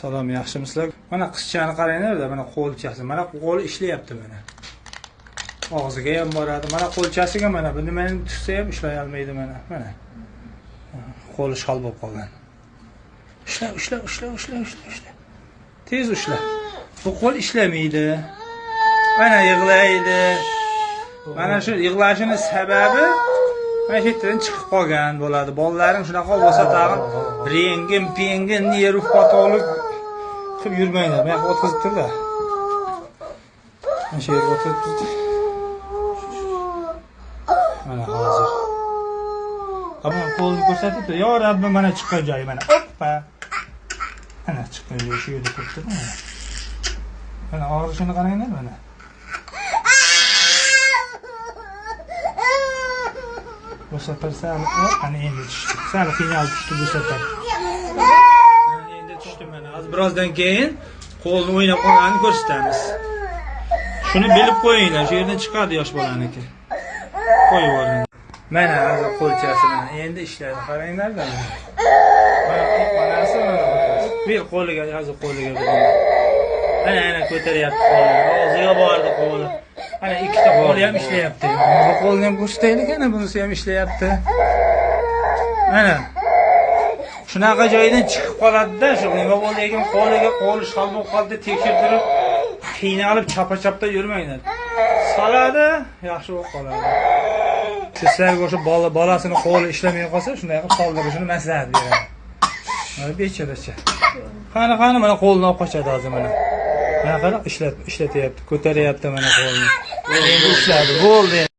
Salom, yaxshimisizlar? Mana qizchani qaranglar-da, mana qo'lchasi. Mana qo'li ishlayapti mana. Og'ziga ham boradi. Mana qo'lchasiga mana bu nimani tutsa ham ishlay olmaydi mana. Mana. Qo'li shal bo'lib qolgan. Ushla. Tez ushla. Bu qo'l ishlamaydi. Mana yig'laydi. Mana shu yig'lashining sababi mana shu yerdan chiqib qolgan bo'ladi. Bolalaring shunaqa bo'lsa tag'in rengin, nerv patolog qilib yurmanglar. Men o'tkazib turdi. Mana shu yerga o'tkazib. Mana hozir. Ammo qo'lni ko'rsatib, "Yo Rabbim, mana chiqqan joyi mana." Hoppa. Mana chiqqan joyi shu yerda turibdi mana. Mana og'rishini qaranglar mana. Bu safar sal ana endi tushdi. Sal qiynalib tushdi bu safar. Endi tushdi mana. Hozir birozdan keyin qo'lni o'ynab qolganini ko'rsatamiz. Shuni bilib qo'yinglar, shu yerdan chiqadi yosh bolaniki. Qo'yib yuboring. Mana hozir qo'lchasi mana endi ishlaydi. Qaranglar-da. Manasi bir qo'liga hozir qo'liga. Ana ko'taryapti qo'lini. Og'ziga bordi qo'li. Ana ikkita qo'li ham ishlayapti. Bu qo'lni ham ko'rsataylik, ana bunisi ham ishlayapti. Mana. Shunaqa joydan chiqib qoladi-da, shu nima bo'ldi ekan qo'li shal bo'lib qoldi, tekshirtirib, qiynalib chapa-chapda yurmanglar. Soladi, yaxshi bo'lib qoladi. Sizlarga o'sha bolasini qo'li ishlamay qolsa, shunday qilib soldirishni maslahat beraman. Mana becharacha. Qani mana qo'lni olib qochadi hozir mana. Mana qara ishlatyapti, ko'taryapti mana qo'lni. Endi ishladi, bo'ldi.